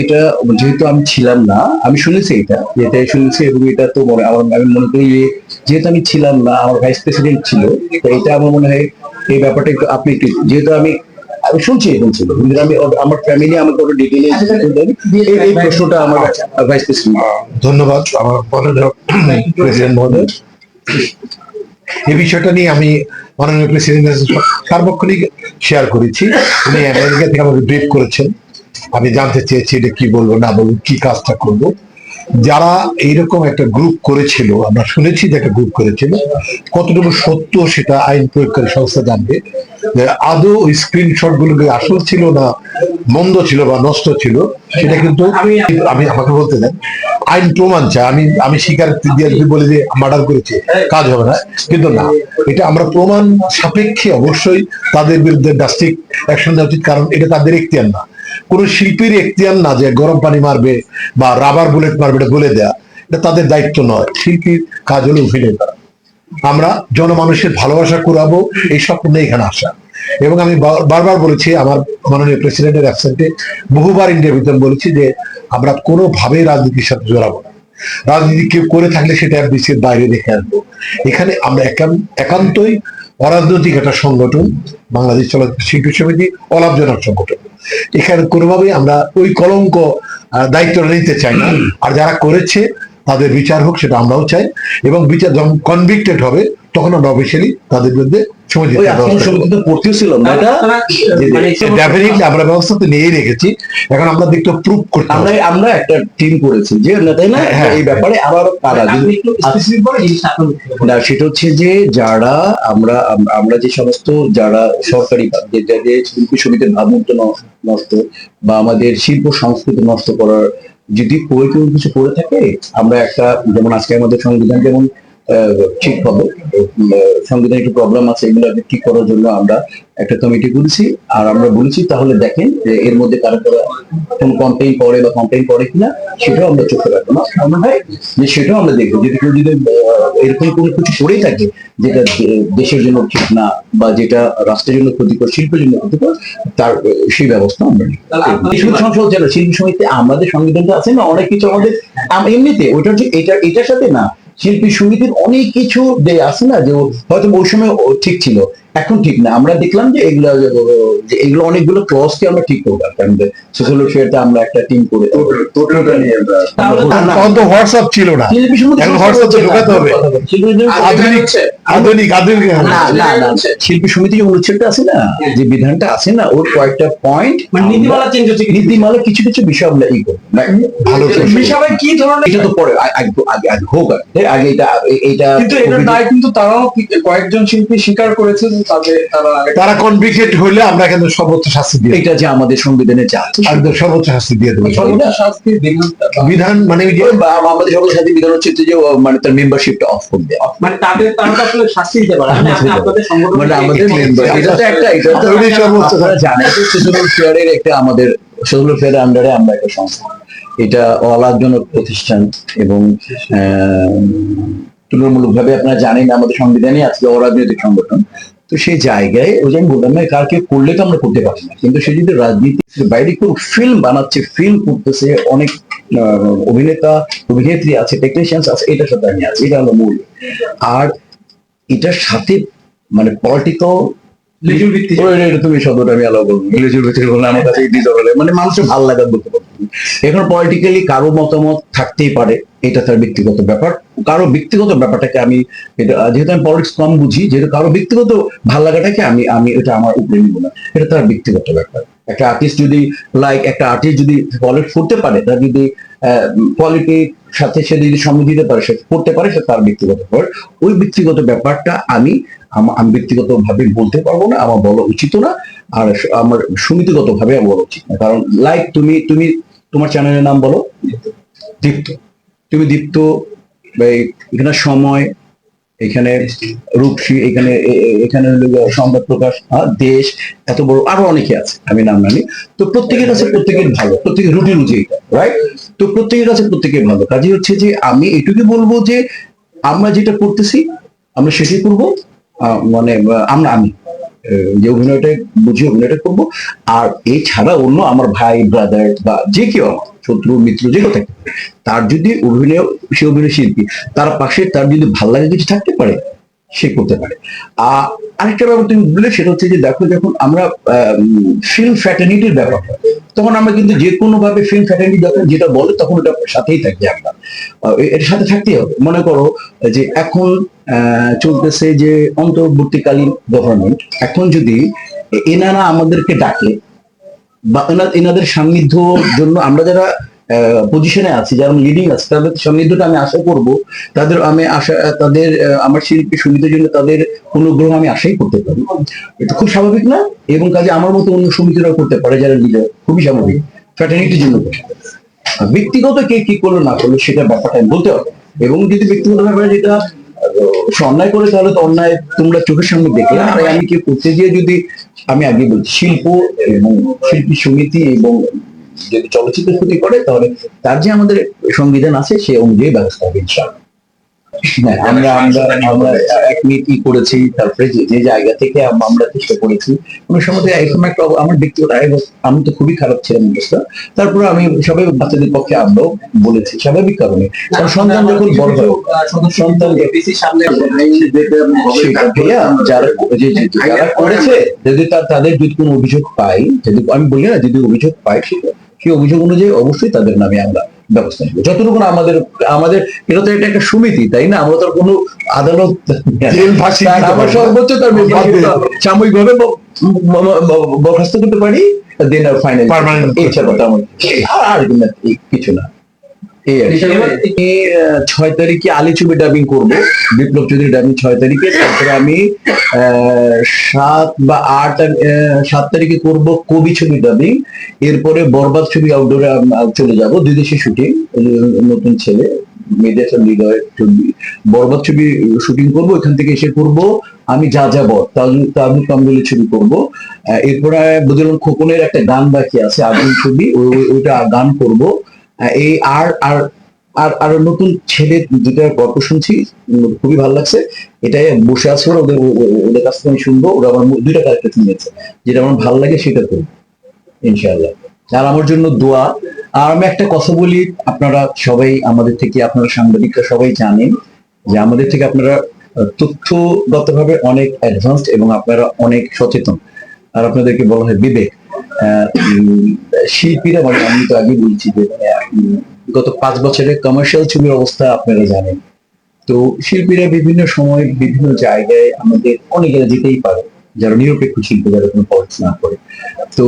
এটা যেহেতু আমি ছিলাম না, আমি শুনেছি এটা শুনেছি, এবং এটা তো আমি মনে করি যে যেহেতু আমি ছিলাম না, আমার ভাইস প্রেসিডেন্ট ছিল, তো এটা আমার মনে হয় এই ব্যাপারটা একটু আপনি একটু, যেহেতু আমি আমি শুনছি এরকম ছিল, কিন্তু আমি আমার ফ্যামিলি আমাকে ওটা ডিটেইলে এই প্রশ্নটা আমার ভাইস প্রেসিডেন্ট। ধন্যবাদ আমার প্রেসিডেন্ট মহোদয়। এই বিষয়টা নিয়ে আমি মাননীয় প্রেসিডেন্টের সার্বক্ষণিক শেয়ার করেছি। উনি আমেরিকা থেকে আমাকে ব্রিফ করেছেন। আমি জানতে চেয়েছি এটা কি বলবো না বলবো, কি কাজটা করব। যারা এইরকম একটা গ্রুপ করেছিল, আমরা শুনেছি যে একটা গ্রুপ করেছিল, কতটুকু সত্য সেটা আইন প্রয়োগকারী সংস্থা জানবে। আদৌ ওই স্ক্রিনশট গুলো আসল ছিল না মন্দ ছিল বা নষ্ট ছিল, সেটা কিন্তু আমি আমাকে বলতে দেন। আইন প্রমাণ চাই। আমি স্বীকারোক্তি দিয়ে যদি বলি যে মার্ডার করেছে, কাজ হবে না, কিন্তু না, এটা আমরা প্রমাণ সাপেক্ষে অবশ্যই তাদের বিরুদ্ধে ড্রাস্টিক অ্যাকশন নেওয়া উচিত, কারণ এটা তাদের এখতিয়ার না। কোন শিল্পীর এখতিয়ার না যে গরম পানি মারবে বা রাবার বুলেট মারবে এটা বলে দেয়া, এটা তাদের দায়িত্ব নয়। শিল্পীর কাজ হলো অভিনয় করা। আমরা জনমানুষের ভালোবাসা কুড়াবো, এই স্বপ্ন নিয়ে এখানে আসা। এবং আমি বারবার বলেছি, আমার মাননীয় প্রেসিডেন্টের অ্যাবসেন্টে বহুবার ইন্টারভিউতে বলেছি যে আমরা কোনোভাবেই রাজনীতির সাথে জড়াবো না। রাজনীতি কেউ করে থাকলে সেটা এফডিসির বাইরে রেখে আসবো। এখানে আমরা একান্তই অরাজনৈতিক একটা সংগঠন, বাংলাদেশ চলচ্চিত্র শিল্পী সমিতি অলাভজনক সংগঠন। এখানে কোনোভাবেই আমরা ওই কলঙ্ক দায়িত্বটা নিতে চাই না। আর যারা করেছে তাদের বিচার হোক, সেটা আমরাও চাই। এবং বিচার যখন কনভিক্টেড হবে, তখন আমরা অফিসিয়ালি তাদের বিরুদ্ধে আমরা ব্যবস্থা তো নিয়েই রেখেছি। এখন আমরা দেখতে প্রুভ করতে, আমরা একটা টিম করেছি যে তাই না, এই ব্যাপারে আবার সেটা হচ্ছে যে যারা আমরা যে সমস্ত যারা সরকারি শিল্পী সমিতির ভাবমূর্ত নষ্ট বা আমাদের শিল্প সংস্কৃতি নষ্ট করার যদি কেউ কিছু করে থাকে, আমরা একটা, যেমন আজকে আমাদের সংবিধান যেমন ঠিক হবে, সংবিধানে একটু প্রবলেম আছে, এগুলো ঠিক করার জন্য আমরা একটা কমিটি করেছি। আর আমরা বলেছি তাহলে দেখেন যে এর মধ্যে কারা কারা কোন কমপ্লেইন করে বা কমপ্লেইন করে কিনা, সেটাও আমরা চোখে রাখবো না। মনে হয় যে সেটাও আমরা দেখবো, যদি কেউ যদি এরকম কোনো কিছু করেই থাকে যেটা দেশের জন্য ঠিক না বা যেটা রাষ্ট্রের জন্য ক্ষতিকর, শিল্পের জন্য ক্ষতিকর, তার সেই ব্যবস্থা আমরা নিই। সংসদ যারা শিল্পী সমিতি, আমাদের সংবিধানটা আছে না, অনেক কিছু আমাদের এমনিতে ওইটা হচ্ছে এটার সাথে না, শিল্পী সমিতির অনেক কিছু আছে না, যে হয়তো ওই সময় ঠিক ছিল, এখন ঠিক না। আমরা দেখলাম যে এগুলো অনেকগুলো ক্লজকে আমরা ঠিক করবো। আমাদের সোশ্যাল ওয়েলফেয়ারটা আমরা একটা টিম করে হোয়াটসঅ্যাপ ছিল না, ঢোকাতে হবে আধুনিক শিল্পী সমিতি যে অনুচ্ছেদটা আছে না, যে বিধানটা আছে না, ওর কয়েকটা পয়েন্ট নীতিমালা চেঞ্জ হচ্ছে, নীতিমালা কিছু কিছু বিষয় আমরা এই করবো ভালো বিষয় কি ধরনের, এটা তো পরে আগে হোক, আগে এটা কিন্তু এটা দায় কিন্তু তারাও কয়েকজন শিল্পী স্বীকার করেছে যে তারা কনভিক্টেড হলে আমরা কিন্তু সর্বোচ্চ শাস্তি দিই। এটা যে আমাদের সংবিধানে যা আছে একদম সর্বোচ্চ শাস্তি দিয়ে দেবো। সর্বোচ্চ শাস্তি বিধান মানে আমাদের সর্বোচ্চ শাস্তি বিধান হচ্ছে যে মানে তার মেম্বারশিপটা অফ করে দেওয়া, মানে তারা তো আসলে শাস্তি দিতে পারে না, আপনাদের সংগঠন মানে আমাদের মেম্বার, এটা তো একটা, এটা তো সর্বোচ্চ জানেন সোশ্যাল ওয়েলফেয়ারের একটা, আমাদের সোশ্যাল ওয়েলফেয়ারের আন্ডারে আমরা একটা সংস্থা, এটা অলাভজনক প্রতিষ্ঠান এবং তুলনামূলকভাবে আপনারা জানেন আমাদের সংবিধানে আজকে অরাজনৈতিক সংগঠন। তো সেই জায়গায় ওই যে আমি বললাম না, কারকে করলে তো আমরা করতে পারি না, কিন্তু সে যদি রাজনীতির বাইরে কোনো ফিল্ম বানাচ্ছে, ফিল্ম করতেছে, অনেক অভিনেতা অভিনেত্রী আছে, টেকনিশিয়ান আছে, এটার সাথে আমি আছি, এটা হলো মূল। আর এটার সাথে মানে পলিটিক্যাল তুমি শব্দটা আমি আলাদা বলবো, আমার কাছে মানে মানুষের ভালো লাগার বলতে পারবো। এখন পলিটিক্যালি কারো মতামত থাকতেই পারে, এটা তার ব্যক্তিগত ব্যাপার। কারো ব্যক্তিগত ব্যাপারটাকে আমি, যেহেতু আমি পলিটিক্স কম বুঝি, যেহেতু কারো ব্যক্তিগত ভালো লাগাটাকে আমি এটা আমার উপরে নিব না, এটা তার ব্যক্তিগত ব্যাপার। একটা আর্টিস্ট যদি একটা আর্টিস্ট যদি পলিটিক্স করতে পারে, তার যদি পলিটিক্স সাথে সে যদি সময় দিতে পারে, সে করতে পারে, সে তার ব্যক্তিগত ব্যাপার। ওই ব্যক্তিগত ব্যাপারটা আমি ব্যক্তিগত ভাবে বলতে পারবো না, আমার বলা উচিত না, আর আমার সমিতিগত ভাবে বলা উচিত না। কারণ তুমি তোমার চ্যানেলের নাম বলো, দীপ্ত, তুমি দীপ্ত, এখানে সময়, এখানে রূপসী, এখানে সংবাদ প্রকাশ, দেশ, এত বড় আরো অনেকে আছে, আমি নাম জানি। তো প্রত্যেকের কাছে প্রত্যেকের ভালো, প্রত্যেকের রুটি রুচি এটা, রাইট? তো প্রত্যেকের কাছে প্রত্যেকের ভালো। কাজে হচ্ছে যে আমি এটুকু বলবো যে আমরা যেটা করতেছি আমরা সেটাই করবো, মানে আমি যে অভিনয়টা বুঝে অভিনয়টা করবো। আর এছাড়া অন্য আমার ভাই ব্রাদার বা যে কেউ আমার শত্রু মিত্র যে কেউ থাকে, তার যদি অভিনয়, সে অভিনয় শিল্পী, তার পাশে তার যদি ভালো লাগে কিছু থাকতে পারে, সে করতে পারে। আরেকটা ব্যাপার তুমি বললে, সেটা হচ্ছে যে দেখো, যখন আমরা ফিল্ম ফ্র্যাটার্নিটির ব্যাপার হয়, তখন আমরা কিন্তু যে কোনো ভাবে ফিল্ম ফ্র্যাটার্নিটি যখন যেটা বলে তখন ওটার সাথেই থাকি আমরা। এর সাথে থাকতেই হবে। মনে করো যে এখন চলতেছে যে অন্তর্বর্তীকালীন গভর্নমেন্ট, এখন যদি এনারা আমাদেরকে ডাকে বা এনাদের সান্নিধ্যর জন্য আমরা যারা পজিশনে আছি, যারা লিডিং আছে, তাদের সান্নিধ্যটা আমি আশা করব, তাদের আমি আশা, তাদের আমার শিল্পী সঙ্গীতের জন্য তাদের অনুগ্রহ আমি আশাই করতে পারি। এটা খুব স্বাভাবিক না? এবং কাজে আমার মতো অন্য সমিতিরাও করতে পারে যারা লিডার, খুবই স্বাভাবিক, ফ্র্যাটার্নিটির জন্য করতে পারে। আর ব্যক্তিগত কে কি করলো না করলো সেটা ব্যাপারটা আমি বলতে হবে। এবং যদি ব্যক্তিগত ব্যাপারে যেটা সে অন্যায় করে, তাহলে তো অন্যায় তোমরা চোখের সামনে দেখলে। আর আমি কি করতে গিয়ে যদি, আমি আগে বলছি, শিল্প এবং শিল্পী সমিতি এবং যদি চলচ্চিত্র ক্ষতি করে, তাহলে তার যে আমাদের সংবিধান আছে সে অনুযায়ী ব্যবস্থা হবে ইনশাআল্লাহ। হ্যাঁ, আমরা আমরা আমরা এক মিনিট কি করেছি, তারপরে যে যে জায়গা থেকে আমরা চেষ্টা করেছি। কোনো সময় এরকম একটা আমার ব্যক্তিগত আমি তো খুবই খারাপ ছিলাম অবস্থা, তারপরে আমি সবাই বাচ্চাদের পক্ষে আমরাও বলেছি, স্বাভাবিক কারণে। কারণ সন্তান যখন বড় হয়, সন্তান সেটা ভাইয়া যারা যারা করেছে, যদি তাদের যদি কোনো অভিযোগ পাই, যদি আমি বলি না, যদি অভিযোগ পাই, সেই অভিযোগ অনুযায়ী অবশ্যই তাদের নামে আমরা ব্যবস্থা নেব যতটুকু আমাদের আমাদের এটা তো এটা একটা সমিতি, তাই না? আমরা তো আর কোনো আদালত, আমার সর্বোচ্চ তার সাময়িক ভাবে বরখাস্ত করতে পারি, দেন আর ফাইনাল এছাড়া তেমন আর কিছু না। এই আর কি। 6 তারিখে আলী ছবি ডাবিং করবো, বিপ্লব চৌধুরী ডাবিং 6 তারিখে। তারপরে আমি 7 তারিখে করব কবি ছবি ডাবিং। এরপরে বরবাদ ছবি আউটডোরে চলে যাব, 2 দেশে শুটিং, নতুন ছেলে মেডিয়ার হৃদয় ছবি, বরবাদ ছবি শুটিং করব। এখান থেকে এসে করব আমি যা যাব তাজুল কামরুলের ছবি করব। এরপরে বদিউল খোকনের একটা গান বাকি আছে, আগুন ছবি, ওইটা গান করব। এই আর আর আর আর নতুন ছেলে দুটার গল্প শুনছি, খুবই ভালো লাগছে। এটাই বসে আছে, ওদের ওদের কাছ থেকে আমি শুনবো। ওরা আমার 2টা ক্যারেক্টার নিয়েছে, যেটা আমার ভালো লাগে সেটা করবো ইনশাআল্লাহ। আর আমার জন্য দোয়া। আর আমি একটা কথা বলি, আপনারা সবাই আমাদের থেকে, আপনারা সাংবাদিকরা সবাই জানেন যে আমাদের থেকে আপনারা তথ্যগতভাবে অনেক অ্যাডভান্সড এবং আপনারা অনেক সচেতন। আর আপনাদেরকে বলা হয় বিবেক। শিল্পীরা, মানে আমি তো আগে বলছি যে গত 5 বছরে কমার্শিয়াল ছবির অবস্থা আপনারা জানেন। তো শিল্পীরা বিভিন্ন সময় বিভিন্ন জায়গায় আমাদের অনেক জায়গায় যেতেই পারে, যারা নিরপেক্ষ শিল্পী, যারা কোনো পলিটিক্স না করে। তো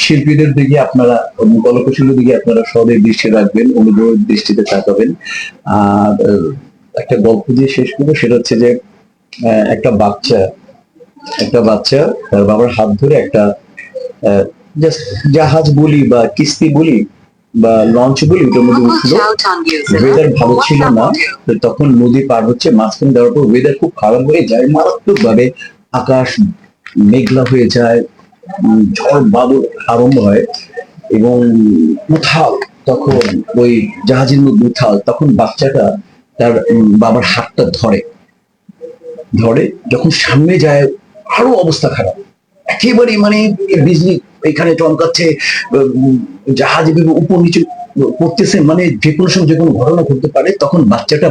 শিল্পীদের দিকে আপনারা, কলাকুশলীর দিকে আপনারা সবাই দৃষ্টি রাখবেন, অনুগ্রহের দৃষ্টিতে তাকাবেন। আর একটা গল্প দিয়ে শেষ করবো, সেটা হচ্ছে যে একটা বাচ্চা তার বাবার হাত ধরে একটা জাস্ট জাহাজ বলি বা কিস্তি বলি বা লঞ্চ বলি, ওটার মধ্যে উঠলো। ওয়েদার ভালো ছিল না, তখন নদী পার হচ্ছে, মাঝখানে দেওয়ার পর ওয়েদার খুব খারাপ হয়ে যায়, মারাত্মক ভাবে আকাশ মেঘলা হয়ে যায়, ঝড় বাদল আরম্ভ হয় এবং উথাল, তখন ওই জাহাজের মধ্যে উথাল, তখন বাচ্চাটা তার বাবার হাতটা ধরে যখন সামনে যায়, আরো অবস্থা খারাপ, একেবারে মানে বিজলি এখানে চমকাচ্ছে, জাহাজ উপর নিচে করতেছে, মানে যে কোনো সময় যে কোনো ঘটনা ঘটতে পারে। তখন বাচ্চাটা